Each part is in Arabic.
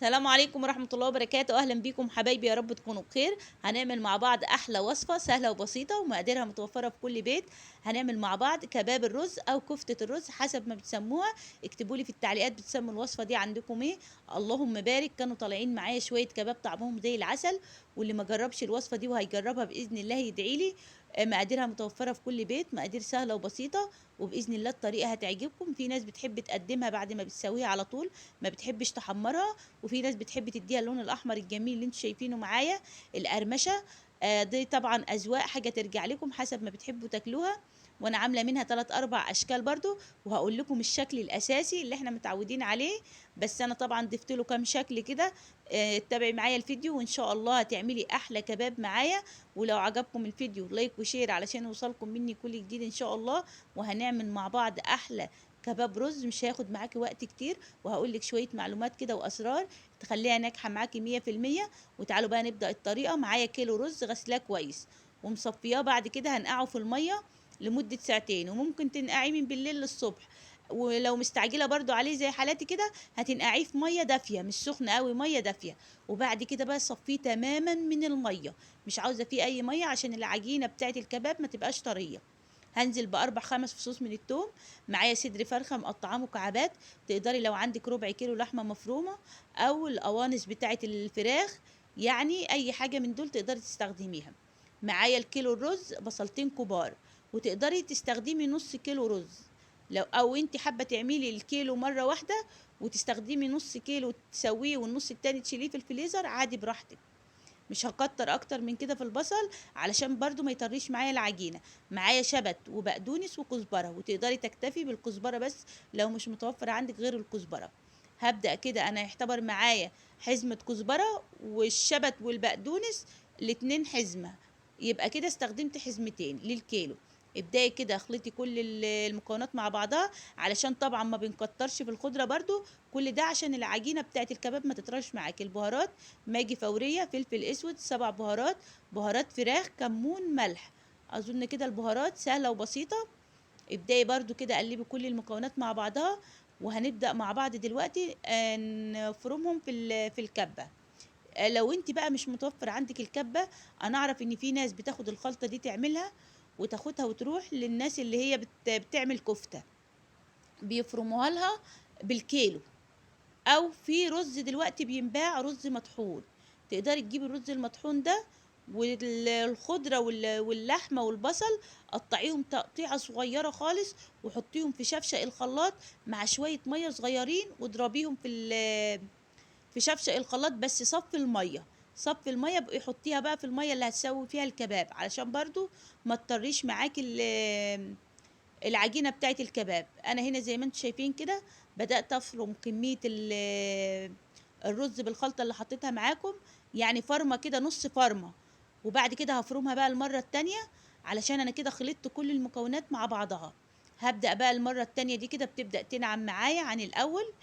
السلام عليكم ورحمة الله وبركاته. أهلا بيكم حبايبي، يا رب تكونوا بخير. هنعمل مع بعض أحلى وصفة سهلة وبسيطة ومقاديرها متوفرة في كل بيت. هنعمل مع بعض كباب الرز أو كفتة الرز حسب ما بتسموها. اكتبوا لي في التعليقات بتسموا الوصفة دي عندكم ايه. اللهم بارك، كانوا طالعين معايا شوية كباب طعمهم زي العسل. واللي ما جربش الوصفة دي وهيجربها بإذن الله يدعي لي. مقاديرها متوفرة في كل بيت، مقادير سهلة وبسيطة. وبإذن الله الطريقة هتعجبكم. في ناس بتحب تقدمها بعد ما بتسويها على طول، ما بتحبش تحمرها. وفي ناس بتحب تديها اللون الاحمر الجميل اللي انتوا شايفينه معايا، القرمشه. دي طبعا اذواق، حاجه ترجع لكم حسب ما بتحبوا تاكلوها. وانا عامله منها 3 4 اشكال برضو، وهقول لكم الشكل الاساسي اللي احنا متعودين عليه. بس انا طبعا ضفت له كام شكل كده. اتبعي معايا الفيديو وان شاء الله هتعملي احلى كباب معايا. ولو عجبكم الفيديو لايك وشير علشان يوصلكم مني كل جديد ان شاء الله. وهنعمل مع بعض احلى كباب رز، مش هياخد معاكي وقت كتير. وهقول لك شويه معلومات كده واسرار تخليها ناجحه معاكي 100%. وتعالوا بقى نبدا الطريقه. معايا كيلو رز غسلاه كويس ومصفياه، بعد كده هنقعه في الميه لمده ساعتين، وممكن تنقعيه من بالليل للصبح. ولو مستعجله برضو عليه زي حالاتي كده هتنقعيه في ميه دافيه مش سخنه قوي، ميه دافيه. وبعد كده بقى صفيه تماما من الميه، مش عاوزه فيه اي ميه عشان العجينه بتاعت الكباب ما تبقاش طريه. هنزل باربع خمس فصوص من التوم. معايا صدر فرخه مقطعاه مكعبات. تقدري لو عندك ربع كيلو لحمه مفرومه او القوانص بتاعه الفراخ، يعني اي حاجه من دول تقدري تستخدميها. معايا الكيلو الرز بصلتين كبار. وتقدري تستخدمي نص كيلو رز، لو او انت حابه تعملي الكيلو مره واحده وتستخدمي نص كيلو تسويه والنص التاني تشيليه في الفريزر عادي براحتك. مش هكتر اكتر من كده في البصل علشان برضو ما يطريش معايا العجينه. معايا شبت وبقدونس وكزبره، وتقدري تكتفي بالكزبره بس لو مش متوفر عندك غير الكزبره. هبدا كده انا يعتبر معايا حزمه كزبره، والشبت والبقدونس الاتنين حزمه، يبقى كده استخدمت حزمتين للكيلو. ابداي كده اخلطي كل المكونات مع بعضها، علشان طبعا ما بنكترش في الخضره برضو. كل ده عشان العجينه بتاعت الكباب ما تطرش معاك. البهارات: ماجي فورية، فلفل اسود، 7 بهارات، بهارات فراخ، كمون، ملح. اظن كده البهارات سهلة وبسيطة. ابدأي برضو كده قلبي كل المكونات مع بعضها. وهنبدأ مع بعض دلوقتي نفرمهم في الكبة. لو انت بقى مش متوفر عندك الكبة، انا اعرف ان في ناس بتاخد الخلطة دي تعملها وتاخدها وتروح للناس اللي هي بتعمل كفتة، بيفرموها لها بالكيلو. او في رز دلوقتي بينباع رز مطحون، تقدري تجيبي الرز المطحون ده والخضره واللحمه والبصل، قطعيهم تقطيعه صغيره خالص وحطيهم في شفشق الخلاط مع شويه ميه صغيرين واضربيهم في شفشق الخلاط. بس صفي الميه، صفي الميه بقي حطيها بقى في الميه اللي هتسوي فيها الكباب علشان برضو ما تطريش معاكي العجينه بتاعت الكباب. انا هنا زي ما انتم شايفين كده بدات افرم كميه الرز بالخلطه اللي حطيتها معاكم، يعني فرمه كده نص فرمه. وبعد كده هفرمها بقى المره التانية علشان انا كده خلطت كل المكونات مع بعضها. هبدا بقى المره التانية دي كده بتبدا تنعم معايا عن الاول،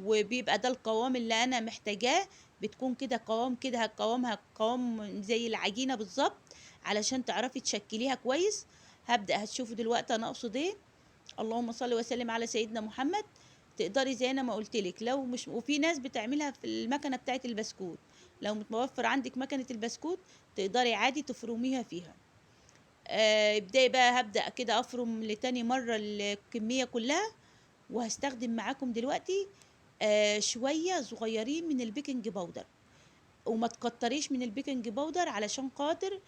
وبيبقى ده القوام اللي انا محتاجاه. بتكون كده قوام كده، قوامها قوام زي العجينه بالظبط علشان تعرفي تشكليها كويس. هبدأ هتشوفوا دلوقتي انا اقصد ايه. اللهم صل وسلم على سيدنا محمد. تقدري زي انا ما قلت لك، لو مش، وفي ناس بتعملها في المكنه بتاعه البسكوت، لو متوفر عندك مكنه البسكوت تقدري عادي تفرميها فيها. ابداي بقى. هبدأ كده افرم لتاني مره الكميه كلها. وهستخدم معاكم دلوقتي شويه صغيرين من البيكنج باودر. وما تكتريش من البيكنج باودر علشان خاطر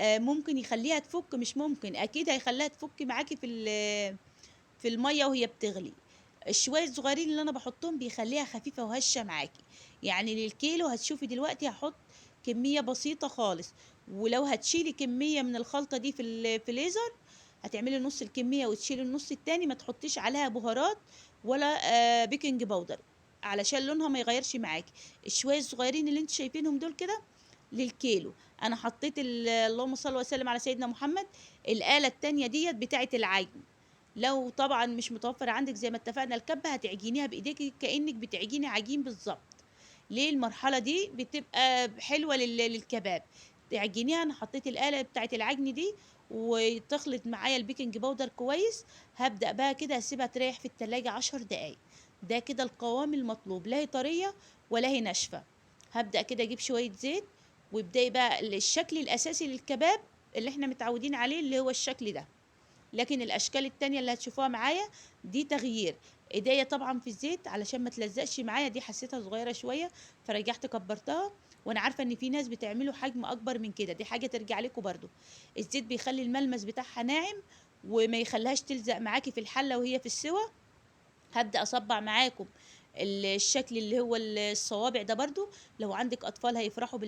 ممكن يخليها تفك، مش ممكن، اكيد هيخليها تفك معاكي في الميه وهي بتغلي. الشوية الصغيرين اللي انا بحطهم بيخليها خفيفة وهشة معاكي. يعني للكيلو هتشوفي دلوقتي هحط كمية بسيطة خالص. ولو هتشيلي كمية من الخلطة دي في الفريزر هتعملي نص الكمية وتشيلي النص التاني. ما تحطيش عليها بهارات ولا بيكنج باودر علشان لونها ما يغيرش معاكي. الشوية الصغيرين اللي انت شايفينهم دول كده للكيلو. انا حطيت اللهم صل وسلم على سيدنا محمد. الآلة التانية ديت بتاعت العجن. لو طبعا مش متوفر عندك زي ما اتفقنا الكبه، هتعجنيها بايديك كانك بتعجني عجين بالظبط. ليه المرحله دي بتبقى حلوه للكباب. تعجنيها. انا حطيت الاله بتاعت العجن دي وتخلط معايا البيكنج باودر كويس. هبدا بقى كده اسيبها تريح في التلاجة 10 دقايق. ده كده القوام المطلوب، لا هي طريه ولا هي ناشفه. هبدا كده اجيب شويه زيت، وابداي بقى الشكل الاساسي للكباب اللي احنا متعودين عليه اللي هو الشكل ده. لكن الاشكال التانية اللي هتشوفوها معايا دي تغيير. ايديا طبعا في الزيت علشان ما تلزقش معايا، دي حسيتها صغيره شويه فرجعت كبرتها. وانا عارفه ان في ناس بتعملوا حجم اكبر من كده، دي حاجه ترجع لكم برضو. الزيت بيخلي الملمس بتاعها ناعم وما يخليهاش تلزق معاكي في الحله وهي في السوا. هبدا اصبع معاكم الشكل اللي هو الصوابع ده برضو. لو عندك اطفال هيفرحوا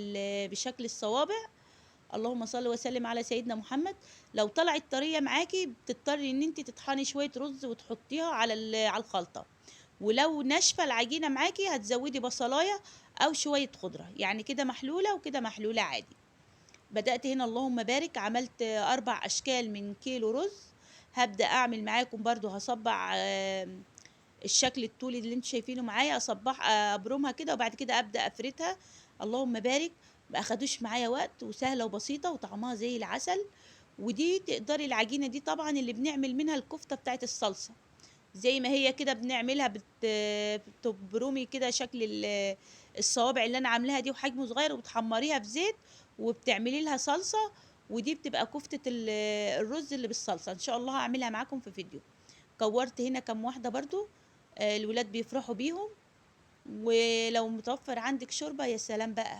بشكل الصوابع. اللهم صل وسلم على سيدنا محمد. لو طلعت طريه معاكي بتضطري ان انت تطحني شويه رز وتحطيها على الخلطه. ولو ناشفه العجينه معاكي هتزودي بصلايه او شويه خضره، يعني كده محلوله وكده محلوله عادي. بدات هنا اللهم بارك عملت 4 اشكال من كيلو رز. هبدا اعمل معاكم برضو هصبع الشكل الطولي اللي انتوا شايفينه معايا، اصبح ابرمها كده وبعد كده ابدا افردها. اللهم بارك. ما اخدوش معايا وقت وسهله وبسيطه وطعمها زي العسل. ودي تقدري العجينه دي طبعا اللي بنعمل منها الكفته بتاعت الصلصه. زي ما هي كده بنعملها بتبرمي كده شكل الصوابع اللي انا عاملاها دي وحجمه صغير وبتحمريها في زيت وبتعملي لها صلصه. ودي بتبقى كفته الرز اللي بالصلصه. ان شاء الله هعملها معاكم في فيديو. كورت هنا كام واحده برضو. الولاد بيفرحوا بيهم. ولو متوفر عندك شوربه يا سلام بقى.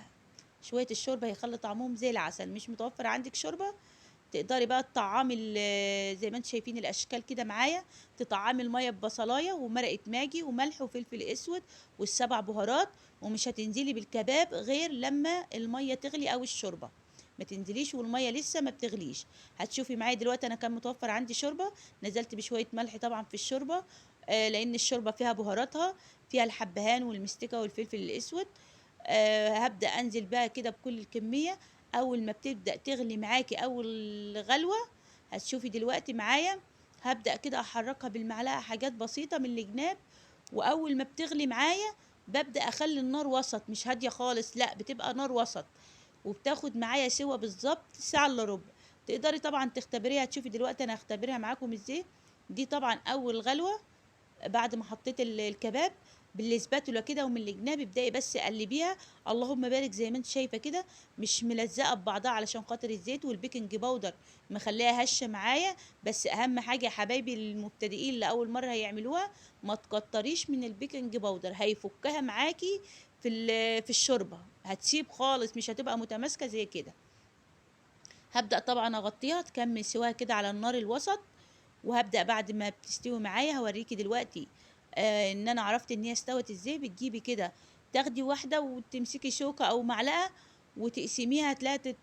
شويه الشوربه هيخلي طعمهم زي العسل. مش متوفر عندك شوربه تقدري بقى تطعمي زي ما انتم شايفين الاشكال كده معايا. تطعمي الميه ببصلايه ومرقه ماجي وملح وفلفل اسود وال7 بهارات. ومش هتنزلي بالكباب غير لما الميه تغلي او الشوربه. ما تنزليش والميه لسه ما بتغليش. هتشوفي معايا دلوقتي انا كان متوفر عندي شوربه. نزلت بشويه ملح طبعا في الشوربه. لان الشوربه فيها بهاراتها. فيها الحبهان والمستكه والفلفل الاسود. هبدا انزل بقى كده بكل الكميه. اول ما بتبدا تغلي معاكي اول غلوه هتشوفي دلوقتي معايا. هبدا كده احركها بالمعلقه حاجات بسيطه من الجناب. واول ما بتغلي معايا ببدا اخلي النار وسط مش هاديه خالص، لا بتبقى نار وسط. وبتاخد معايا سوا بالظبط ساعه الا ربع. تقدري طبعا تختبريها. تشوفي دلوقتي انا هختبرها معاكم ازاي. دي طبعا اول غلوه. بعد ما حطيت الكباب بالسباتولا كده ومن الجناب ابدأي بس قلبيها. اللهم بارك زي ما انت شايفه كده. مش ملزقه ببعضها علشان خاطر الزيت والبيكنج باودر مخليها هشه معايا. بس اهم حاجه يا حبايبي للمبتدئين اللي اول مره هيعملوها ما تكتريش من البيكنج باودر هيفكها معاكي في الشوربه هتسيب خالص مش هتبقى متماسكه زي كده. هبدأ طبعا اغطيها تكمل سواها كده على النار الوسط. وهبدأ بعد ما بتستوي معايا هوريكي دلوقتي ان انا عرفت ان هي استوت ازاي. بتجيبي كده تاخدي واحدة وتمسكي شوكة او معلقة وتقسميها هتلاقيها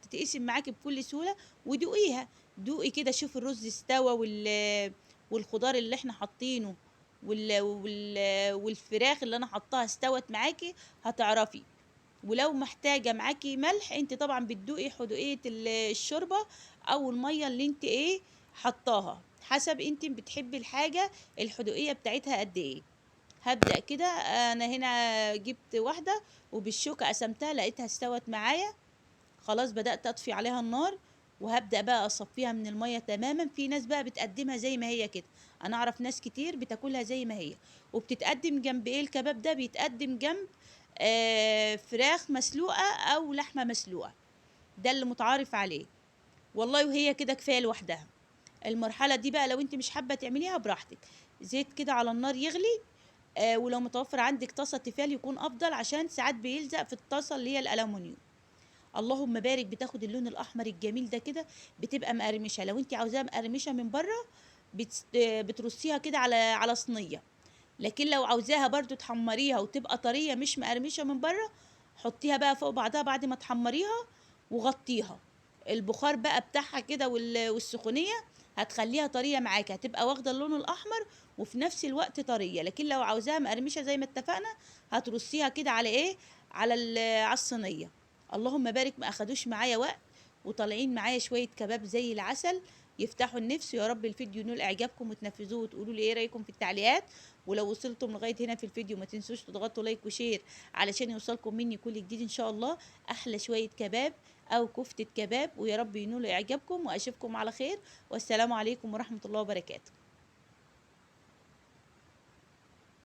تتقسم معاكي بكل سهولة. ودوقيها. دوقي كده شوفي الرز استوى والخضار اللي احنا حاطينه والفراخ اللي انا حطاها استوت معاكي هتعرفي. ولو محتاجة معاكي ملح انت طبعا بتدوقي حدوقية الشوربة او المية اللي انت ايه حطاها حسب انت بتحبي الحاجة الحدوقية بتاعتها قد ايه. هبدأ كده انا هنا جبت واحدة وبالشوكة قسمتها لقيتها استوت معايا. خلاص بدأت اطفي عليها النار. وهبدأ بقى اصفيها من المية تماما. في ناس بقى بتقدمها زي ما هي كده. انا اعرف ناس كتير بتاكلها زي ما هي. وبتتقدم جنب ايه الكباب ده بيتقدم جنب فراخ مسلوقة او لحمة مسلوقة. ده اللي متعارف عليه. والله وهي كده كفاية لوحدها. المرحلة دي بقى لو انت مش حابة تعمليها براحتك. زيت كده على النار يغلي. ولو متوفر عندك طاسة تيفال يكون افضل عشان ساعات بيلزق في الطاسة اللي هي الالومنيوم. اللهم بارك. بتاخد اللون الاحمر الجميل ده كده. بتبقى مقرمشه. لو انت عاوزاها مقرمشه من بره بترصيها كده على صينيه. لكن لو عاوزاها برضو تحمريها وتبقى طريه مش مقرمشه من بره حطيها بقى فوق بعضها بعد ما تحمريها وغطيها. البخار بقى بتاعها كده والسخونيه هتخليها طريه معاكي هتبقى واخده اللون الاحمر وفي نفس الوقت طريه. لكن لو عاوزاها مقرمشه زي ما اتفقنا هترصيها كده على ايه على الصينيه. اللهم بارك. ما اخدوش معايا وقت وطالعين معايا شويه كباب زي العسل يفتحوا النفس. يا رب الفيديو ينول اعجابكم وتنفذوه وتقولوا لي ايه رايكم في التعليقات. ولو وصلتم لغايه هنا في الفيديو ما تنسوش تضغطوا لايك وشير علشان يوصلكم مني كل جديد ان شاء الله. احلى شويه كباب او كفته كباب ويا رب ينول اعجابكم واشوفكم على خير. والسلام عليكم ورحمه الله وبركاته.